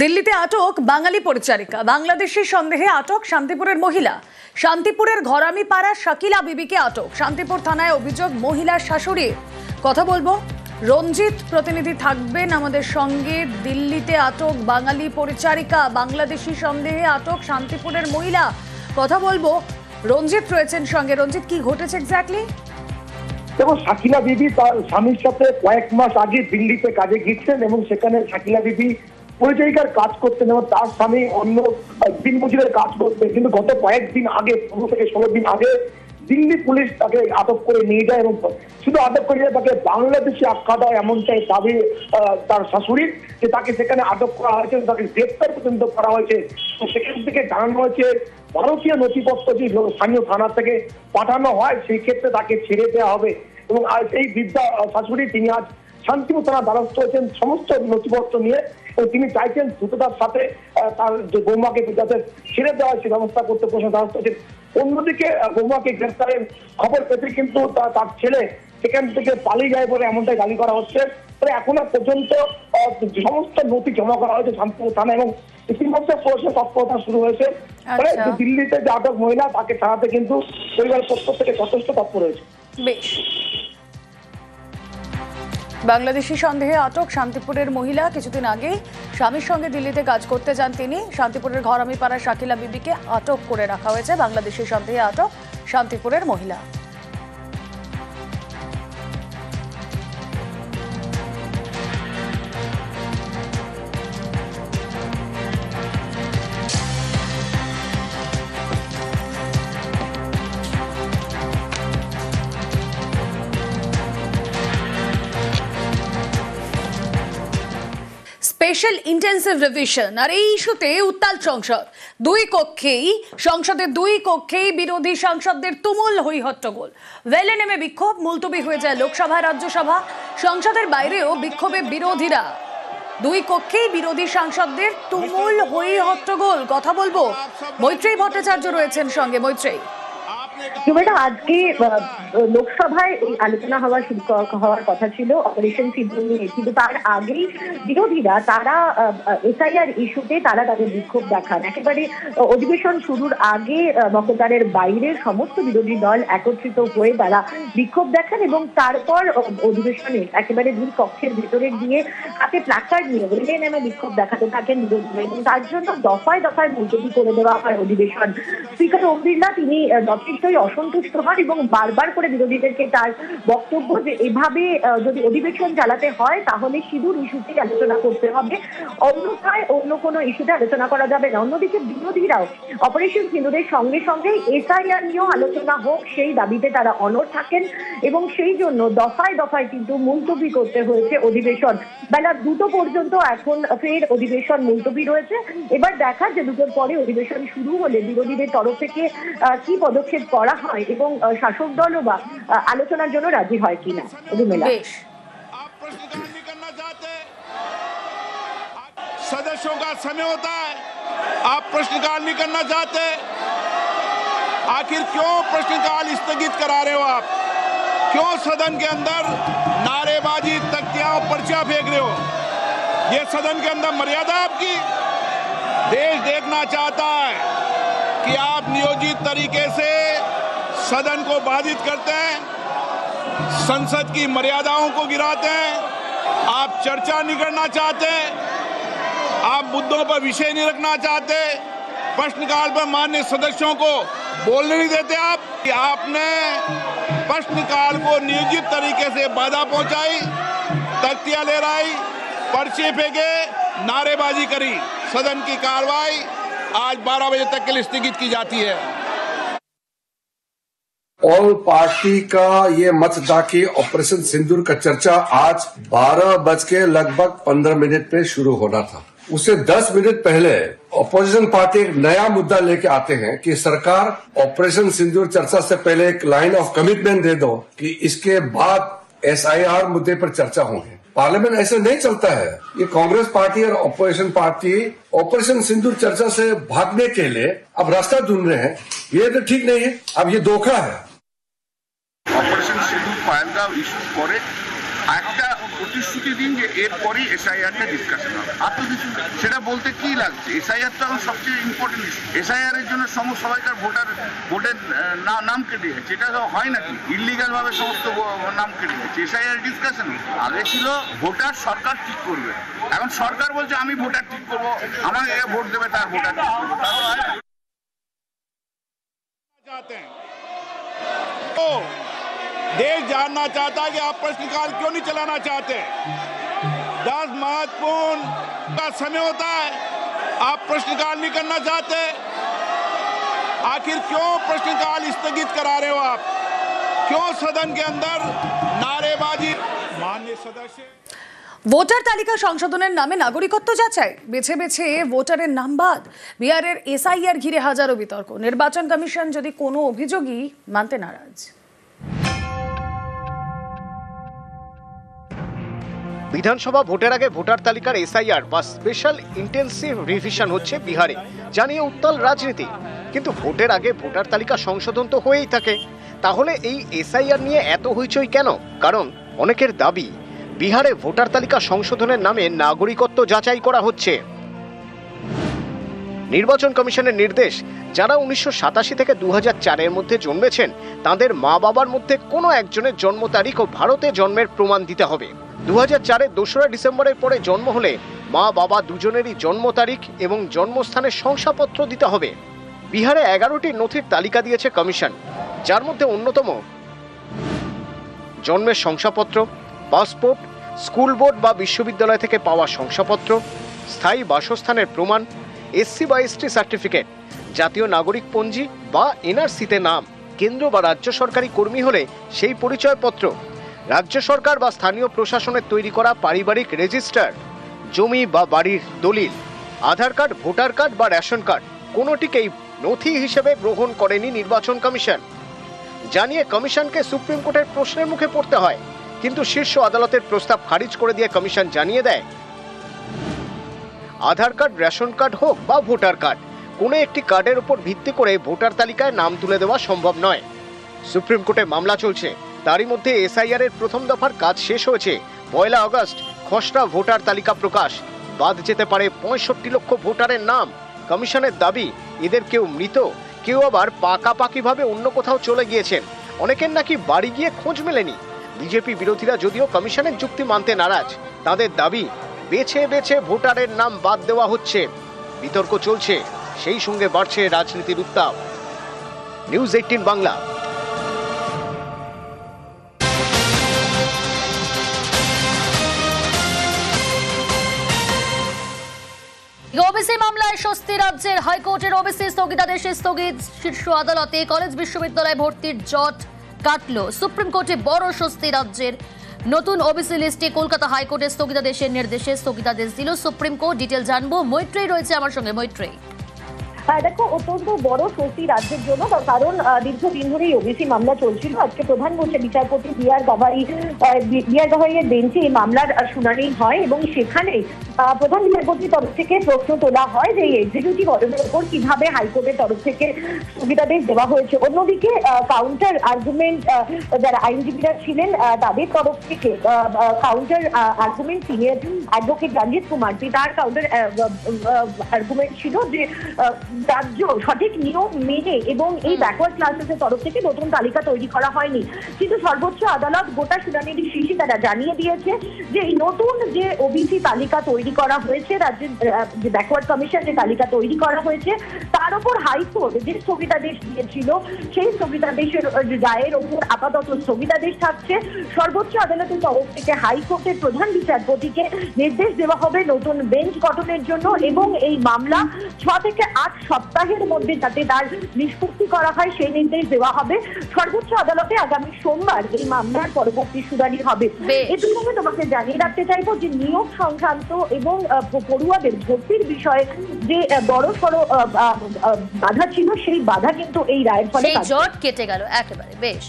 দিল্লিতে আটক বাঙালি পরিচারিকা, বাংলাদেশি সন্দেহে আটক শান্তিপুরের মহিলা। শান্তিপুরের ঘরামি পাড়া শাকিলা বিবিকে আটক। শান্তিপুর থানায় অভিযোগ মহিলার শাশুড়ি। কথা বলবো, রঞ্জিত প্রতিনিধি থাকবেন আমাদের সঙ্গে। দিল্লিতে আটক বাঙালি পরিচারিকা, বাংলাদেশি সন্দেহে আটক শান্তিপুরের মহিলা। কথা বলবো, রঞ্জিত রয়েছেন সঙ্গে। রঞ্জিত, কি ঘটেছে এক্স্যাক্টলি? দেখো, শাকিলা বিবি তার স্বামীর সাথে কয়েক মাস আগে দিল্লিতে কাজে গিয়েছেন এবং সেখানে শাকিলা বিবি পরিচারিকার কাজ করতেন এবং তার স্বামী অন্য দিনমজুরের কাজ করতেন। কিন্তু গত কয়েকদিন আগে, 15 থেকে 16 দিন আগে, দিল্লি পুলিশ তাকে আটক করে নিয়ে যায় এবং শুধু আটক করে তাকে বাংলাদেশি আখ্যা দেয় এমনটাই দাবি তার শাশুড়ির, যে তাকে সেখানে আটক করা হয়েছে, তাকে গ্রেপ্তার পর্যন্ত করা হয়েছে। তো সেখান থেকে জানানো হয়েছে ভারতীয় নথিপত্র যে স্থানীয় থানা থেকে পাঠানো হয় সেই ক্ষেত্রে তাকে ছেড়ে দেওয়া হবে। এবং এই বৃদ্ধা শাশুড়ি তিনি আজ শান্তিপুর থানার দ্বারস্থ হয়েছেন সমস্ত নথিপত্র নিয়ে, এবং তিনি চাইছেন দ্রুততার সাথে তার যে বৌমাকে যাতে ছেড়ে দেওয়া হয় সে ব্যবস্থা করতে দ্বারস্থ হয়েছেন। অন্যদিকে বৌমাকে গ্রেফতারের খবর পেতে কিন্তু তার ছেলে সেখান থেকে পালিয়ে যায় বলে এমনটাই দাবি করা হচ্ছে। তবে এখনো পর্যন্ত সমস্ত নথি জমা করা হয়েছে শান্তিপুর থানা এবং ইতিমধ্যে পুলিশের তৎপরতা শুরু হয়েছে। দিল্লিতে যে আটক মহিলা তাকে ছাড়াতে কিন্তু পরিবারের পক্ষ থেকে যথেষ্ট তৎপর হয়েছে। বেশ, বাংলাদেশি সন্দেহে আটক শান্তিপুরের মহিলা। কিছুদিন আগে স্বামীর সঙ্গে দিল্লিতে কাজ করতে যান তিনি। শান্তিপুরের ঘরামি পাড়া শাকিলা বিবিকে আটক করে রাখা হয়েছে। বাংলাদেশি সন্দেহে আটক শান্তিপুরের মহিলা। স্পেশাল ইন্টেন্সিভ রিভিশন আর এই ইস্যুতে উত্তাল সংসদের দুই কক্ষেই বিরোধী সাংসদদের তুমুল হই হট্টগোল। ওয়েলে নেমে বিক্ষোভ, মুলতবি হয়ে যায় লোকসভা রাজ্যসভা। সংসদের বাইরেও বিক্ষোভে বিরোধীরা। দুই কক্ষেই বিরোধী সাংসদদের তুমুল হই হট্টগোল। কথা বলবো, মৈত্রেয়ী ভট্টাচার্য রয়েছেন সঙ্গে। মৈত্রেয়ী, আজকে লোকসভায় আলোচনা হওয়ার কথা ছিল অপারেশন সিঁদুর নিয়ে, কিন্তু তার আগেই বিরোধীরা তারা এসআইআর ইস্যুতে তারা তাদের বিক্ষোভ দেখান। একেবারে অধিবেশন শুরুর আগে মকতারের বাইরের সমস্ত বিরোধী দল একত্রিত হয়ে তারা বিক্ষোভ দেখান এবং তারপর অধিবেশনে একেবারে দুই কক্ষের ভিতরে গিয়ে হাতে প্ল্যাকার্ড নিয়ে ওয়েলে নেমে বিক্ষোভ দেখাতে থাকেন বিরোধীরা এবং তার জন্য দফায় দফায় মুলতবি করে দেওয়া হয় অধিবেশন। স্পিকার ওম বিড়লা তিনি যথেষ্টই অসন্তুষ্ট হন এবং বারবার করে বিরোধীদেরকে তার বক্তব্য যে এভাবে যদি অধিবেশন চালাতে হয় তাহলে সিঁদুর ইস্যুতে আলোচনা করতে হবে, অন্যথায় অন্য কোনো ইস্যুতে আলোচনা করা যাবে না। অন্যদিকে বিরোধীরাও অপারেশন সিঁদুরের সঙ্গে সঙ্গে এসআইআর নিয়েও আলোচনা হোক সেই দাবিতে তারা অনড় থাকেন এবং সেই জন্য দফায় দফায় কিন্তু মুলতবি করতে হয়েছে অধিবেশন। বেলা 2টো পর্যন্ত এখন ফের অধিবেশন মুলতবি রয়েছে। এবার দেখা যে 2টোর পরে অধিবেশন শুরু হলে বিরোধীদের তরফ থেকে কি পদক্ষেপ করা হয় এবং শাসক দলও বা আলোচনার জন্য রাজি হয় কিনা। सदस्यों का समय होता है, आप प्रश्नकाल नहीं करना चाहते, आखिर क्यों प्रश्नकाल स्थगित करा रहे हो? आप क्यों सदन के अंदर नारेबाजी, तख्तियां, पर्चा फेंक रहे हो? ये सदन के अंदर मर्यादा आपकी? देश देखना चाहता है कि आप नियोजित तरीके से सदन को बाधित करते हैं, संसद की मर्यादाओं को गिराते हैं, आप चर्चा नहीं करना चाहते, आप मुद्दों पर विषय नहीं रखना चाहते, प्रश्नकाल पर माननीय सदस्यों को बोलने नहीं देते। आपने प्रश्नकाल को नियोजित तरीके से बाधा पहुंचाई, तख्तियां लहराई, पर्चे फेंके, नारेबाजी करी। सदन की कार्रवाई आज 12 बजे तक के लिए स्थगित की जाती है। ऑल पार्टी का ये मतदाकी ऑपरेशन सिंदूर का चर्चा आज 12:15 पे शुरू होना था। उससे 10 मिनट पहले ऑपोजिशन पार्टी एक नया मुद्दा लेके आते हैं कि सरकार ऑपरेशन सिंदूर चर्चा से पहले एक लाइन ऑफ कमिटमेंट दे दो कि इसके बाद एसआईआर मुद्दे पर चर्चा होगी। पार्लियामेंट ऐसे नहीं चलता है। ये कांग्रेस पार्टी और ऑपोजिशन पार्टी ऑपरेशन सिंदूर चर्चा से भागने के लिए अब रास्ता ढूंढ रहे हैं। ये तो ठीक नहीं है, अब ये धोखा है। অপারেশন সিঁদুর ফাইলটা ইস্যু করে একটা প্রতিশ্রুতি দিন যে এরপরই এসআইআরটা ডিসকাশন হবে, আর তো কিছু না। সেটা বলতে কি লাগছে? এসআইআর তো এখন সবচেয়ে ইম্পর্টেন্ট ইস্যু। এসআইআর এর জন্য সবাইকার ভোটের নাম কেটে যাচ্ছে, এটা হয় নাকি? ইলিগাল ভাবে সমস্ত নাম কেটে যাচ্ছে। এসআইআর ডিসকাশন আগে ছিল ভোটার সরকার ঠিক করবে, এখন সরকার বলছে আমি ভোটার ঠিক করবো, আমাকে ভোট দেবে তার ভোটার ঠিক করবো। चाहते हैं तो देश जानना चाहता है कि आप प्रश्नकाल क्यों नहीं चलाना चाहते। 10 महत्वपूर्ण का समय होता है, आप प्रश्नकाल नहीं करना चाहते, आखिर क्यों प्रश्नकाल स्थगित करा रहे हो आप? क्यों सदन के अंदर नारेबाजी? माननीय सदस्य, ভোটার তালিকা সংশোধনের নামে নাগরিকত্ব যাচাই, বেছে বেছে ভোটারের নাম বাদ। বিহারের এসআইআর ঘিরে হাজারো বিতর্ক, নির্বাচন কমিশন যদি কোনো অভিযোগই মানতে নারাজ। বিধানসভা ভোটের আগে ভোটার তালিকার এসআইআর বা স্পেশাল ইন্টেন্সিভ রিভিশন হচ্ছে বিহারে, জানিয়ে উত্তাল রাজনীতি। কিন্তু ভোটের আগে ভোটার তালিকা সংশোধন তো হয়েই থাকে, তাহলে এই এসআইআর নিয়ে এত হইচই কেন? কারণ অনেকের দাবি বিহারে ভোটার তালিকা সংশোধনের নামে নাগরিকত্ব যাচাই করা হচ্ছে। নির্বাচন কমিশনের নির্দেশ, যারা 1987 থেকে 2004 মধ্যে জন্মেছেন তাদের মা বাবার মধ্যে কোনো একজনের জন্ম তারিখ ও ভারতে জন্মের প্রমাণ দিতে হবে। 2004-এর 2রা ডিসেম্বরের পরে জন্ম হলে মা বাবা দুজনেরই জন্ম তারিখ এবং জন্মস্থানের শংসাপত্র দিতে হবে। বিহারে 11টি নথির তালিকা দিয়েছে কমিশন, যার মধ্যে অন্যতম জন্মের শংসাপত্র, পাসপোর্ট, স্কুল বোর্ড বা বিশ্ববিদ্যালয় থেকে পাওয়া শংসাপত্র, স্থায়ী বাসস্থানের প্রমাণ, এসসি বা এসটি সার্টিফিকেট, জাতীয় নাগরিক পঞ্জি বা এনআরসিতে নাম, কেন্দ্র বা রাজ্য সরকারি কর্মী হলে সেই পরিচয়পত্র, রাজ্য সরকার বা স্থানীয় প্রশাসনের তৈরি করা পারিবারিক রেজিস্টার, জমি বা বাড়ির দলিল, আধার কার্ড, ভোটার কার্ড বা রেশন কার্ড কোনোটিকেই নথি হিসেবে গ্রহণ করেনি নির্বাচন কমিশন, জানিয়ে কমিশনকে সুপ্রিম কোর্টের প্রশ্নের মুখে পড়তে হয়। কিন্তু শীর্ষ আদালতের প্রস্তাব খারিজ করে দিয়ে কমিশন জানিয়ে দেয়, আধার কার্ড, রেশন কার্ড হোক বা ভোটার কার্ড, কোনো একটি কার্ডের উপর ভিত্তি করে ভোটার তালিকায় নাম তুলে দেওয়া সম্ভব নয়। সুপ্রিম কোর্টে মামলা চলছে, তারই মধ্যে এসআইআর এর প্রথম দফার কাজ শেষ হয়েছে। 1 আগস্ট খসড়া ভোটার তালিকা প্রকাশ, বাদ যেতে পারে 65 লক্ষ ভোটারের নাম। কমিশনের দাবি, এদের কেউ মৃত, কেউ আবার পাকাপাকিভাবে অন্য কোথাও চলে গিয়েছেন, অনেকের নাকি বাড়ি গিয়ে খোঁজ মেলেনি। বিজেপি বিরোধীরা যদিও কমিশনের যুক্তি মানতে নারাজ, তাদের দাবি বেছে বেছে ভোটারের নাম বাদ দেওয়া হচ্ছে। বিতর্ক চলছে, সেই সঙ্গে বাড়ছে রাজনীতির উত্তাপ। নিউজ 18 বাংলা। ওবিসি মামলায় স্বস্তি রাজ্যের, হাইকোর্টের ওবিসি স্থগিতাদেশে স্থগিত। শীর্ষ আদালতে কলেজ বিশ্ববিদ্যালয় ভর্তির জট কাটলো। সুপ্রিম কোর্টে বড় স্বস্তি রাজ্যের। নতুন ওবিসি লিস্টে কলকাতা হাইকোর্টের স্থগিতাদেশের নির্দেশে স্থগিতাদেশ দিল সুপ্রিম কোর্ট। ডিটেল জানবো, মৈত্রেয়ী রয়েছে আমার সঙ্গে। মৈত্রেয়ী, দেখো, অত্যন্ত বড় স্বস্তি রাজ্যের জন্য, তার কারণ দীর্ঘদিন ধরেই ওবিসি মামলা চলছিল। আজকে প্রধান বলছে বিচারপতি বিআর গাভাইয়ের বেঞ্চে এই মামলার শুনানি হয় এবং সেখানে প্রধান বিচারপতির তরফ থেকে প্রশ্ন তোলা হয় যে এক্সিকিউটিভ অর্ডারের উপর কিভাবে হাইকোর্টের তরফ থেকে স্থগিতাদেশ দেওয়া হয়েছে। অন্যদিকে কাউন্টার আর্গুমেন্ট যারা আইনজীবীরা ছিলেন তাদের তরফ থেকে counter argument senior advocate Ranjit Kumar, তার কাউন্টার আর্গুমেন্ট ছিল যে রাজ্য সঠিক নিয়ম মেনে এবং এই ব্যাকওয়ার্ড ক্লাসেসের তরফ থেকে নতুন তালিকা তৈরি করা হয়নি। কিন্তু সর্বোচ্চ আদালত গোটা শুনানির শেষে তারা জানিয়ে দিয়েছে যে এই নতুন যে ওবিসি তালিকা তৈরি করা হয়েছে, রাজ্যের যে ব্যাকওয়ার্ড কমিশন যে তালিকা তৈরি করা হয়েছে, তার উপর হাইকোর্ট যে স্থগিতাদেশ দিয়েছিল সেই স্থগিতাদেশের রায়ের ওপর আপাতত স্থগিতাদেশ থাকছে। সর্বোচ্চ আদালতের তরফ থেকে হাইকোর্টের প্রধান বিচারপতিকে নির্দেশ দেওয়া হবে নতুন বেঞ্চ গঠনের জন্য এবং এই মামলা 6 থেকে 8 সপ্তাহের মধ্যে যাতে তার নিষ্পত্তি করা হয় সেই নির্দেশ দেওয়া হবে। সর্বোচ্চ আদালতে আগামী সোমবার এই মামলার পরবর্তী শুনানি হবে। এর সঙ্গে তোমাকে জানিয়ে রাখতে চাইবো যে নিয়োগ সংক্রান্ত এবং পড়ুয়াদের ভর্তির বিষয়ে যে বড় সড় বাধা ছিল সেই বাধা কিন্তু এই রায়ের ফলে জট কেটে গেল একেবারে। বেশ।